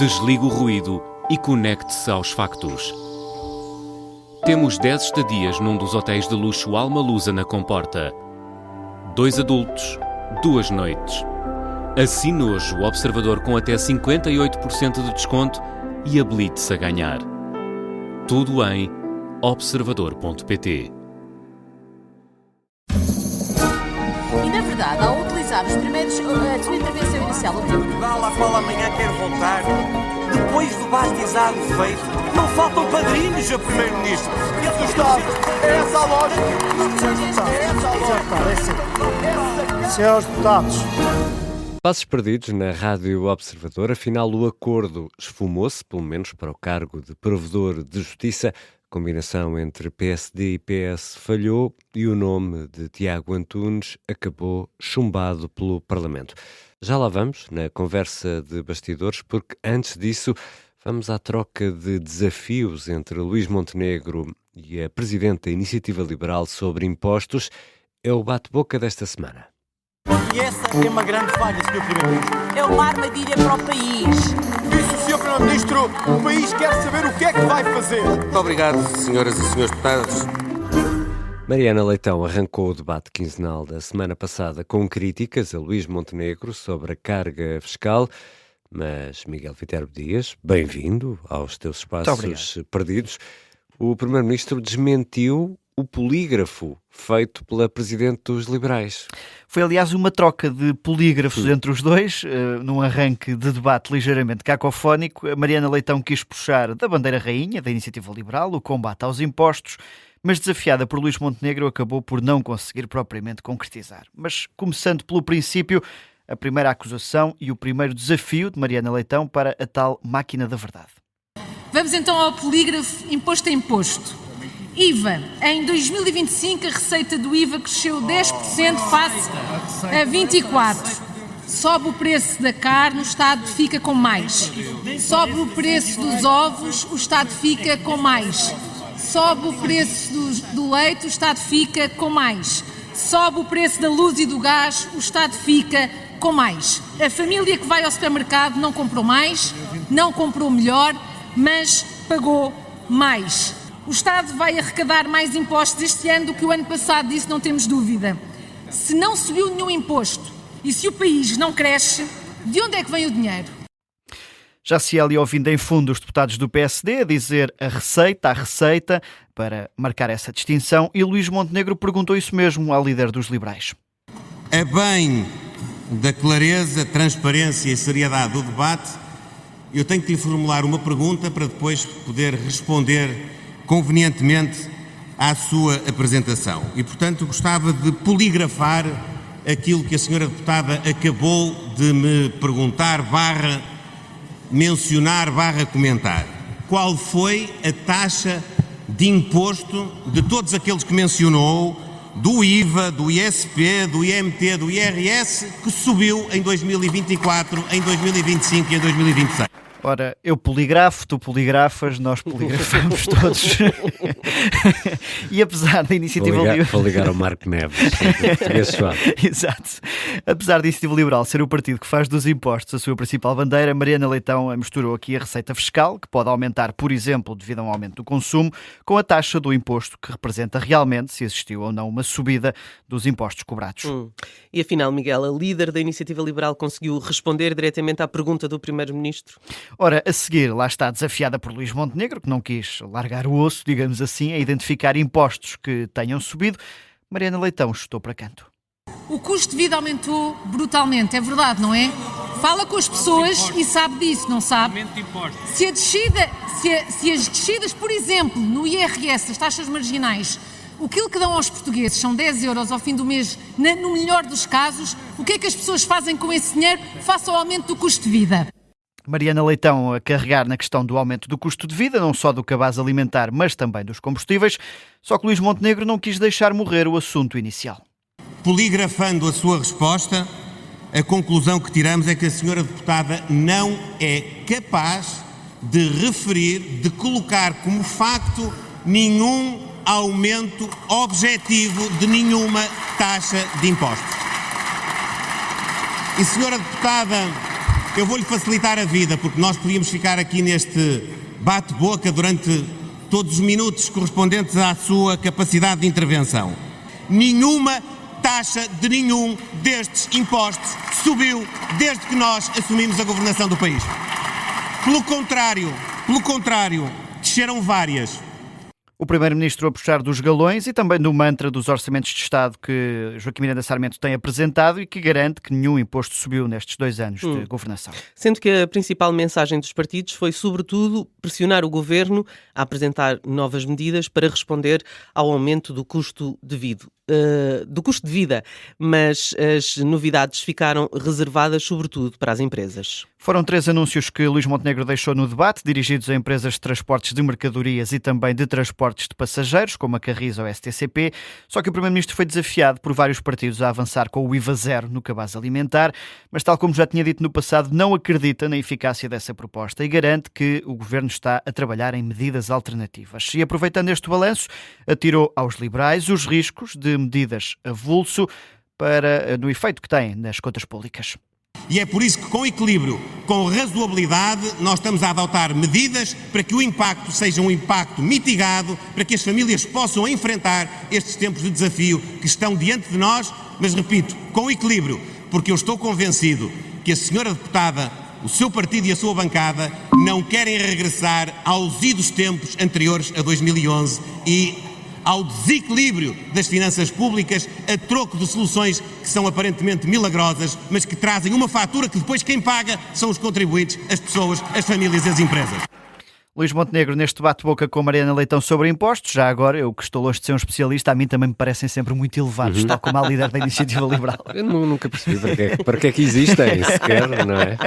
Desligue o ruído e conecte-se aos factos. Temos 10 estadias num dos hotéis de luxo Alma Lusa na Comporta. 2 adultos, 2 noites. Assine hoje o Observador com até 58% de desconto e habilite-se a ganhar. Tudo em observador.pt. E na verdade, ao utilizar os primeiros, a sua intervenção inicial, Portugal, à qual amanhã quer voltar, depois do batizado feito, não faltam padrinhos a Primeiro-Ministro. É essa a lógica. Senhores deputados. Passos perdidos na Rádio Observador, afinal o acordo esfumou-se, pelo menos para o cargo de Provedor de Justiça. A combinação entre PSD e PS falhou e o nome de Tiago Antunes acabou chumbado pelo Parlamento. Já lá vamos, na conversa de bastidores, porque antes disso vamos à troca de desafios entre Luís Montenegro e a Presidente da Iniciativa Liberal sobre impostos. É o bate-boca desta semana. E essa é uma grande falha, Sr. Primeiro-Ministro. é uma armadilha para o país. Disse o Sr. Primeiro-Ministro, o país quer saber o que é que vai fazer. Muito obrigado, senhoras e senhores deputados. Mariana Leitão arrancou o debate quinzenal da semana passada com críticas a Luís Montenegro sobre a carga fiscal, mas Miguel Viterbo Dias, bem-vindo aos teus espaços perdidos. O Primeiro-Ministro desmentiu o polígrafo feito pela Presidente dos Liberais. Foi, aliás, uma troca de polígrafos entre os dois, num arranque de debate ligeiramente cacofónico. A Mariana Leitão quis puxar da bandeira rainha da Iniciativa Liberal o combate aos impostos, mas desafiada por Luís Montenegro acabou por não conseguir propriamente concretizar. Mas, começando pelo princípio, a primeira acusação e o primeiro desafio de Mariana Leitão para a tal máquina da verdade. Vamos então ao polígrafo imposto a imposto. IVA. Em 2025 a receita do IVA cresceu 10% face a 24%. Sobe o preço da carne, o Estado fica com mais. Sobe o preço dos ovos, o Estado fica com mais. Sobe o preço do leite, o Estado fica com mais. Sobe o preço da luz e do gás, o Estado fica com mais. A família que vai ao supermercado não comprou mais, não comprou melhor, mas pagou mais. O Estado vai arrecadar mais impostos este ano do que o ano passado, disso não temos dúvida. Se não subiu nenhum imposto e se o país não cresce, de onde é que vem o dinheiro? Já se ia ali ouvindo em fundo os deputados do PSD a dizer a receita, para marcar essa distinção, e Luís Montenegro perguntou isso mesmo ao líder dos liberais. A bem da clareza, transparência e seriedade do debate, eu tenho que lhe formular uma pergunta para depois poder responder convenientemente à sua apresentação. E, portanto, gostava de poligrafar aquilo que a senhora deputada acabou de me perguntar, mencionar, comentar. Qual foi a taxa de imposto de todos aqueles que mencionou, do IVA, do ISP, do IMT, do IRS, que subiu em 2024, em 2025 e em 2026? Ora, eu poligrafo, tu poligrafas, nós poligrafamos todos. E apesar da Iniciativa Liberal... Vou ligar ao Marco Neves. Exato. Apesar da Iniciativa Liberal ser o partido que faz dos impostos a sua principal bandeira, Mariana Leitão misturou aqui a receita fiscal, que pode aumentar, por exemplo, devido a um aumento do consumo, com a taxa do imposto, que representa realmente se existiu ou não uma subida dos impostos cobrados. E afinal, Miguel, a líder da Iniciativa Liberal conseguiu responder diretamente à pergunta do Primeiro-Ministro? Ora, a seguir, lá está desafiada por Luís Montenegro, que não quis largar o osso, digamos assim, a identificar impostos que tenham subido. Mariana Leitão chutou para canto. O custo de vida aumentou brutalmente, é verdade, não é? Fala com as pessoas e sabe disso, não sabe? Se as descidas, por exemplo, no IRS, as taxas marginais, aquilo que dão aos portugueses são 10 euros ao fim do mês, no melhor dos casos, o que é que as pessoas fazem com esse dinheiro face ao aumento do custo de vida? Mariana Leitão a carregar na questão do aumento do custo de vida, não só do cabaz alimentar, mas também dos combustíveis, só que Luís Montenegro não quis deixar morrer o assunto inicial. Poligrafando a sua resposta, a conclusão que tiramos é que a senhora deputada não é capaz de referir, de colocar como facto nenhum aumento objetivo de nenhuma taxa de impostos. E, senhora deputada, eu vou-lhe facilitar a vida, porque nós podíamos ficar aqui neste bate-boca durante todos os minutos correspondentes à sua capacidade de intervenção. Nenhuma taxa de nenhum destes impostos subiu desde que nós assumimos a governação do país. Pelo contrário, desceram várias. O Primeiro-Ministro a puxar dos galões e também do mantra dos orçamentos de Estado que Joaquim Miranda Sarmento tem apresentado e que garante que nenhum imposto subiu nestes 2 anos de governação. Sendo que a principal mensagem dos partidos foi, sobretudo, pressionar o Governo a apresentar novas medidas para responder ao aumento do custo de vida. Mas as novidades ficaram reservadas, sobretudo, para as empresas. Foram 3 anúncios que Luís Montenegro deixou no debate, dirigidos a empresas de transportes de mercadorias e também de transportes de passageiros, como a Carris ou a STCP, só que o Primeiro-Ministro foi desafiado por vários partidos a avançar com o IVA zero no cabaz alimentar, mas tal como já tinha dito no passado, não acredita na eficácia dessa proposta e garante que o Governo está a trabalhar em medidas alternativas. E aproveitando este balanço, atirou aos liberais os riscos de medidas avulso no efeito que têm nas contas públicas. E é por isso que, com equilíbrio, com razoabilidade, nós estamos a adotar medidas para que o impacto seja um impacto mitigado, para que as famílias possam enfrentar estes tempos de desafio que estão diante de nós, mas, repito, com equilíbrio, porque eu estou convencido que a senhora deputada, o seu partido e a sua bancada não querem regressar aos idos tempos anteriores a 2011 e ao desequilíbrio das finanças públicas a troco de soluções que são aparentemente milagrosas, mas que trazem uma fatura que depois quem paga são os contribuintes, as pessoas, as famílias e as empresas. Luís Montenegro neste bate-boca com Mariana Leitão sobre impostos. Já agora, eu que estou longe de ser um especialista, a mim também me parecem sempre muito elevados, tal como a líder da Iniciativa Liberal. Eu nunca percebi para que é que existem sequer, não é?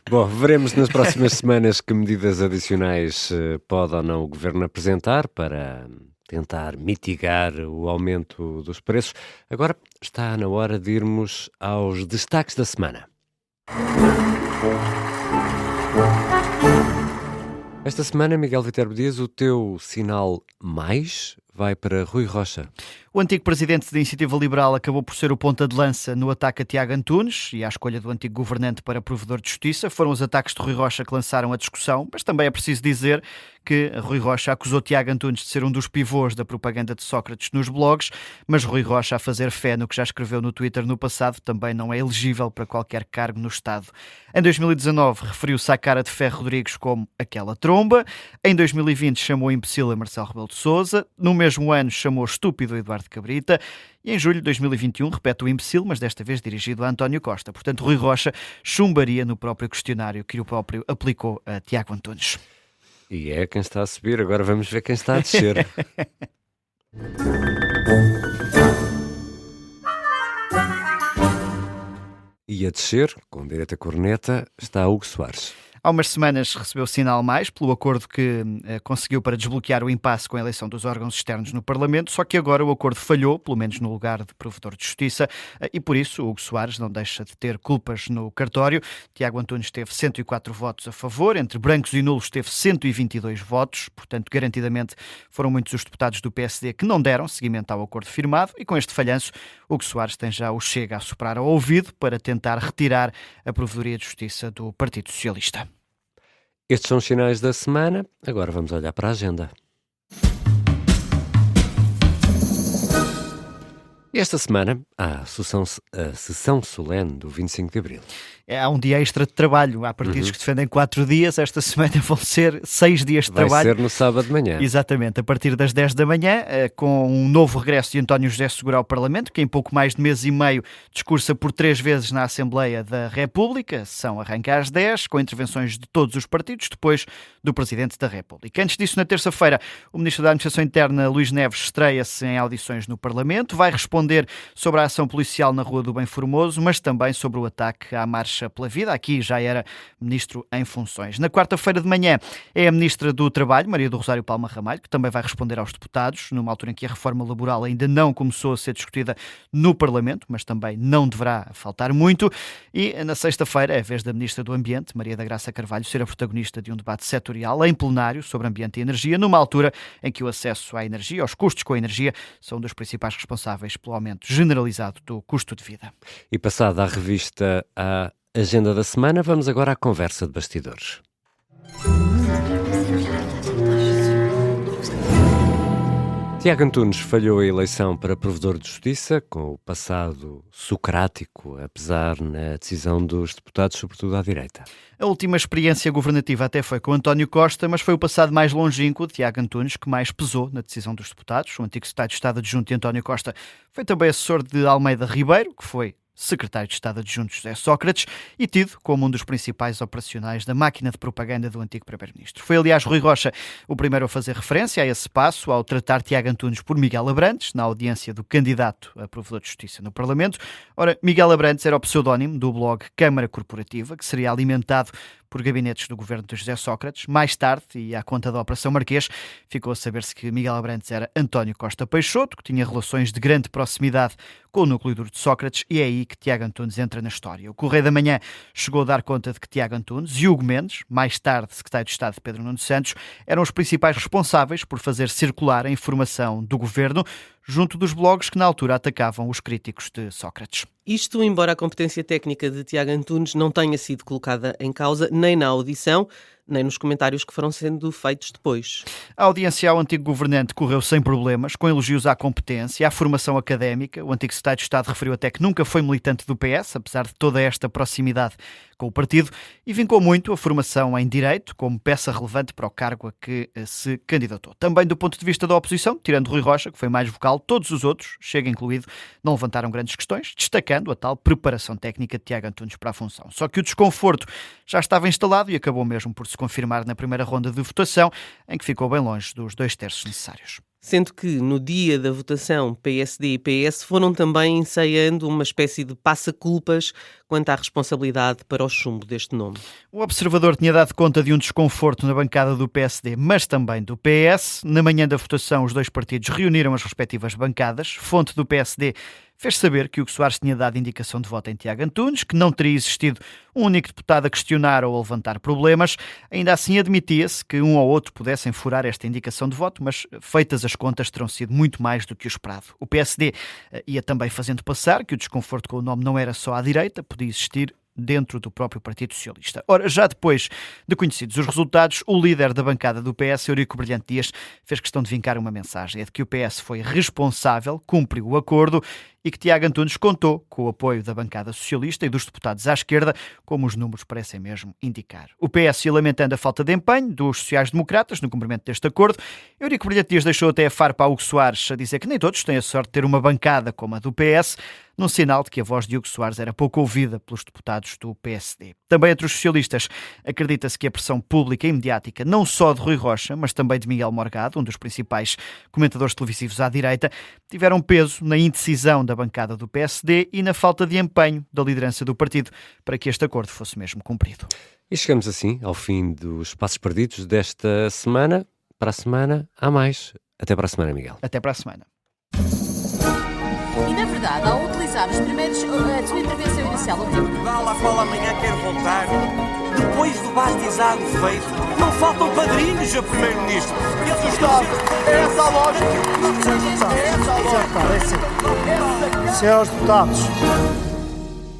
Bom, veremos nas próximas semanas que medidas adicionais pode ou não o Governo apresentar para tentar mitigar o aumento dos preços. Agora está na hora de irmos aos destaques da semana. Esta semana, Miguel Viterbo Dias, o teu sinal mais vai para Rui Rocha. O antigo presidente da Iniciativa Liberal acabou por ser o ponta de lança no ataque a Tiago Antunes e à escolha do antigo governante para provedor de justiça. Foram os ataques de Rui Rocha que lançaram a discussão, mas também é preciso dizer que Rui Rocha acusou Tiago Antunes de ser um dos pivôs da propaganda de Sócrates nos blogs, mas Rui Rocha, a fazer fé no que já escreveu no Twitter no passado, também não é elegível para qualquer cargo no Estado. Em 2019 referiu-se à cara de Ferro Rodrigues como aquela tromba. Em 2020 chamou imbecil a Marcelo Rebelo de Sousa. No mesmo ano chamou estúpido a Eduardo Cabrita. E em julho de 2021 repete o imbecil, mas desta vez dirigido a António Costa. Portanto, Rui Rocha chumbaria no próprio questionário que o próprio aplicou a Tiago Antunes. E é quem está a subir, agora vamos ver quem está a descer. E a descer, com direito a corneta, está Hugo Soares. Há umas semanas recebeu sinal mais pelo acordo que conseguiu para desbloquear o impasse com a eleição dos órgãos externos no Parlamento, só que agora o acordo falhou, pelo menos no lugar de provedor de justiça, e por isso o Hugo Soares não deixa de ter culpas no cartório. Tiago Antunes teve 104 votos a favor, entre brancos e nulos teve 122 votos, portanto garantidamente foram muitos os deputados do PSD que não deram seguimento ao acordo firmado, e com este falhanço Hugo Soares tem já o Chega a soprar ao ouvido para tentar retirar a provedoria de justiça do Partido Socialista. Estes são os sinais da semana. Agora vamos olhar para a agenda. E esta semana há a sessão solene do 25 de Abril. Há um dia extra de trabalho. Há partidos que defendem 4 dias. Esta semana vão ser 6 dias de trabalho. Vai ser no sábado de manhã. Exatamente, a partir das 10 da manhã, com um novo regresso de António José Seguro ao Parlamento, que em pouco mais de mês e meio discursa por 3 vezes na Assembleia da República. A sessão arranca às 10, com intervenções de todos os partidos, depois do Presidente da República. Antes disso, na terça-feira, o Ministro da Administração Interna, Luís Neves, estreia-se em audições no Parlamento. Vai responder sobre a ação policial na Rua do Bem Formoso, mas também sobre o ataque à Marcha pela Vida. Aqui já era Ministro em funções. Na quarta-feira de manhã é a Ministra do Trabalho, Maria do Rosário Palma Ramalho, que também vai responder aos deputados, numa altura em que a reforma laboral ainda não começou a ser discutida no Parlamento, mas também não deverá faltar muito. E na sexta-feira é a vez da Ministra do Ambiente, Maria da Graça Carvalho, ser a protagonista de um debate setorial em plenário sobre ambiente e energia, numa altura em que o acesso à energia, aos custos com a energia, são um dos principais responsáveis pelo aumento generalizado do custo de vida. E passada a revista à agenda da semana, vamos agora à conversa de bastidores. Tiago Antunes falhou a eleição para Provedor de Justiça, com o passado socrático, apesar na decisão dos deputados, sobretudo à direita. A última experiência governativa até foi com António Costa, mas foi o passado mais longínquo de Tiago Antunes que mais pesou na decisão dos deputados. O antigo secretário de Estado adjunto de António Costa foi também assessor de Almeida Ribeiro, que foi secretário de Estado adjunto José Sócrates e tido como um dos principais operacionais da máquina de propaganda do antigo primeiro-ministro. Foi, aliás, Rui Rocha o primeiro a fazer referência a esse passo ao tratar Tiago Antunes por Miguel Abrantes, na audiência do candidato a Provedor de Justiça no Parlamento. Ora, Miguel Abrantes era o pseudónimo do blog Câmara Corporativa, que seria alimentado por gabinetes do governo de José Sócrates. Mais tarde, e à conta da Operação Marquês, ficou a saber-se que Miguel Abrantes era António Costa Peixoto, que tinha relações de grande proximidade com o núcleo duro de Sócrates, e é aí que Tiago Antunes entra na história. O Correio da Manhã chegou a dar conta de que Tiago Antunes e Hugo Mendes, mais tarde secretário de Estado de Pedro Nuno Santos, eram os principais responsáveis por fazer circular a informação do governo junto dos blogs que na altura atacavam os críticos de Sócrates. Isto, embora a competência técnica de Tiago Antunes não tenha sido colocada em causa nem na audição, nem nos comentários que foram sendo feitos depois. A audiência ao antigo governante correu sem problemas, com elogios à competência, à formação académica. O antigo secretário de Estado referiu até que nunca foi militante do PS, apesar de toda esta proximidade com o partido, e vincou muito a formação em Direito como peça relevante para o cargo a que se candidatou. Também do ponto de vista da oposição, tirando Rui Rocha, que foi mais vocal, todos os outros, Chega incluído, não levantaram grandes questões, destacando a tal preparação técnica de Tiago Antunes para a função. Só que o desconforto já estava instalado e acabou mesmo por se confirmar na primeira ronda de votação, em que ficou bem longe dos 2/3 necessários. Sendo que no dia da votação PSD e PS foram também ensaiando uma espécie de passa-culpas quanto à responsabilidade para o chumbo deste nome. O Observador tinha dado conta de um desconforto na bancada do PSD, mas também do PS. Na manhã da votação, os dois partidos reuniram as respectivas bancadas. Fonte do PSD fez saber que Hugo Soares tinha dado indicação de voto em Tiago Antunes, que não teria existido um único deputado a questionar ou a levantar problemas. Ainda assim, admitia-se que um ou outro pudessem furar esta indicação de voto, mas feitas as contas terão sido muito mais do que o esperado. O PSD ia também fazendo passar que o desconforto com o nome não era só à direita, podia existir dentro do próprio Partido Socialista. Ora, já depois de conhecidos os resultados, o líder da bancada do PS, Eurico Brilhante Dias, fez questão de vincar uma mensagem, é de que o PS foi responsável, cumpriu o acordo e que Tiago Antunes contou com o apoio da bancada socialista e dos deputados à esquerda, como os números parecem mesmo indicar. O PS ia lamentando a falta de empenho dos sociais-democratas no cumprimento deste acordo. Eurico Brilhante Dias deixou até a farpa a Hugo Soares a dizer que nem todos têm a sorte de ter uma bancada como a do PS, num sinal de que a voz de Hugo Soares era pouco ouvida pelos deputados do PSD. Também entre os socialistas acredita-se que a pressão pública e mediática, não só de Rui Rocha, mas também de Miguel Morgado, um dos principais comentadores televisivos à direita, tiveram peso na indecisão da bancada do PSD e na falta de empenho da liderança do partido para que este acordo fosse mesmo cumprido. E chegamos assim ao fim dos Passos Perdidos desta semana. Para a semana há mais. Até para a semana, Miguel. Até para a semana. E na verdade, ao utilizar os primeiros, a sua intervenção inicial, o tempo Portugal, à qual amanhã quer voltar, depois do batizado feito, não faltam padrinhos a primeiro-ministro. É essa a lógica. É essa a lógica. Senhores deputados,